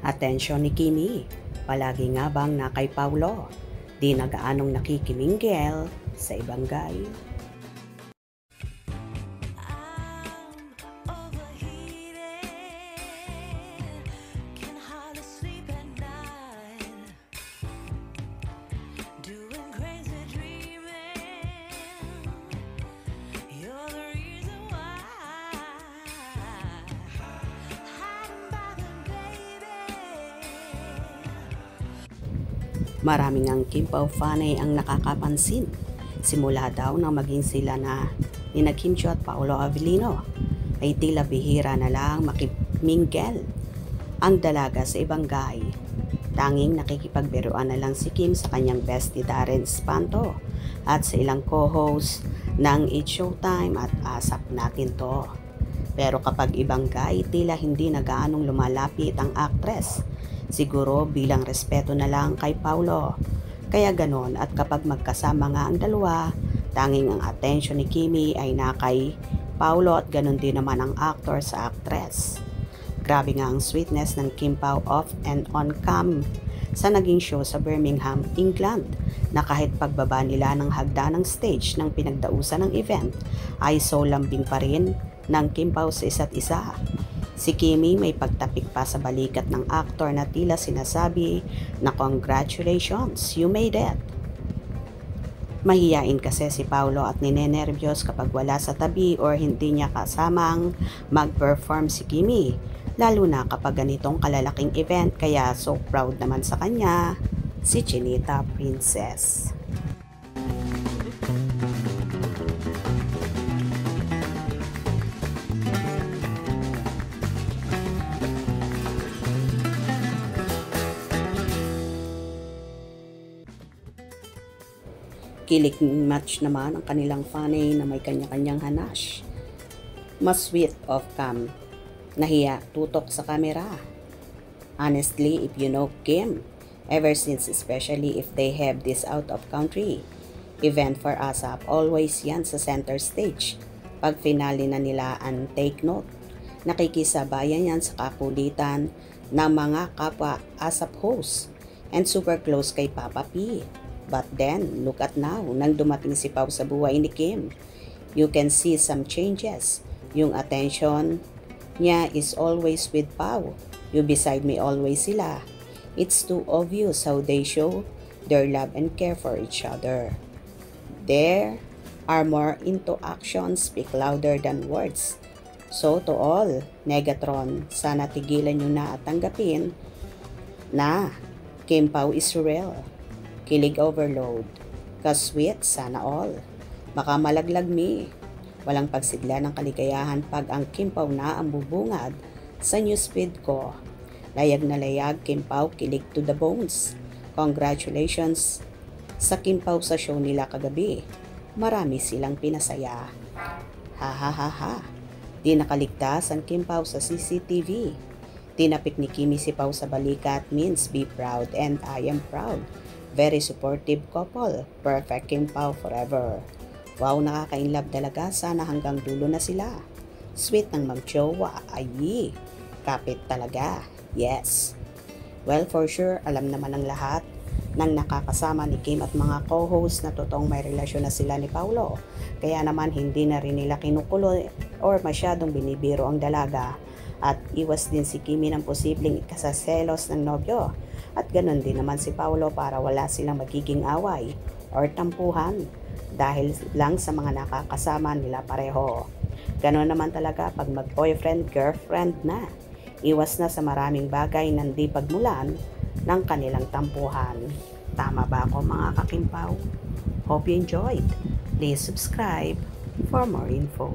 Atensyon ni Kimi, palagi nga bang na kay Paulo, di na gaanong nakikiminggel sa ibang guy. Maraming ang Kim Pao fanay ang nakakapansin. Simula daw nang maging sila na ni Kim Chiu at Paolo Avellino ay tila bihira na lang makiminggel ang dalaga sa ibang guy. Tanging nakikipagbiruan na lang si Kim sa kanyang bestie Darren Espanto at sa ilang co-host ng It's Showtime at Asap Natin To. Pero kapag ibang guy, tila hindi na gaanong lumalapit ang actress. Siguro bilang respeto na lang kay Paulo. Kaya ganon, at kapag magkasama nga ang dalawa, tanging ang atensyon ni Kimi ay na kay Paulo at ganon din naman ang actor sa actress. Grabe nga ang sweetness ng Kim Pao off and on cam sa naging show sa Birmingham, England, na kahit pagbaba nila ng hagda ng stage ng pinagdausan ng event ay so lambing pa rin ng Kim Pao sa isa't isa. Si Kimi may pagtapik pa sa balikat ng aktor na tila sinasabi na congratulations, you made it. Mahiyain kasi si Paulo at ninenervyos kapag wala sa tabi or hindi niya kasamang mag-perform si Kimi. Lalo na kapag ganitong kalalaking event, kaya so proud naman sa kanya si Chinita Princess. Kilig match naman ang kanilang fanay na may kanya-kanyang hanash. Mas sweet off cam. Nahiya, tutok sa kamera. Honestly, if you know Kim, ever since, especially if they have this out of country event for ASAP, always yan sa center stage. Pag finale na nila, and take note, nakikisabayan yan sa kakulitan ng mga kapwa ASAP hosts and super close kay Papa P. But then, look at now, nang dumating si Pao sa buhay ni Kim, you can see some changes. Yung attention niya is always with Pao. You beside me always sila. It's too obvious how they show their love and care for each other. There are more into actions speak louder than words. So to all, Negatron, sana tigilan nyo na at tanggapin na Kim Pao is real. Kilig overload. Ka-sweet, sana all. Baka malaglag me. Walang pagsigla ng kaligayahan pag ang Kim Pao na ang bubungad sa newsfeed ko. Layag na layag, Kim Pao, kilig to the bones. Congratulations sa Kim Pao sa show nila kagabi. Marami silang pinasaya. Ha ha ha ha. Di nakaligtas ang Kim Pao sa CCTV. Tinapik ni Kimi si Pao sa balikat means be proud and I am proud. Very supportive couple. Perfect Kim Pao forever. Wow, nakaka-inlove talaga. Sana hanggang dulo na sila. Sweet ng mag-jowa. Ay, kapit talaga. Yes. Well, for sure, alam naman ng lahat ng nakakasama ni Kim at mga co-host na totoong may relasyon na sila ni Paulo. Kaya naman hindi na rin nila kinukulo or masyadong binibiro ang dalaga. At iwas din si Kimi ng posibleng ikasaselos ng nobyo. At ganun din naman si Paulo para wala silang magiging away or tampuhan dahil lang sa mga nakakasama nila pareho. Ganun naman talaga pag mag-boyfriend, girlfriend na. Iwas na sa maraming bagay na hindi pagmulan ng kanilang tampuhan. Tama ba ako mga kakimpaw? Hope you enjoyed. Please subscribe for more info.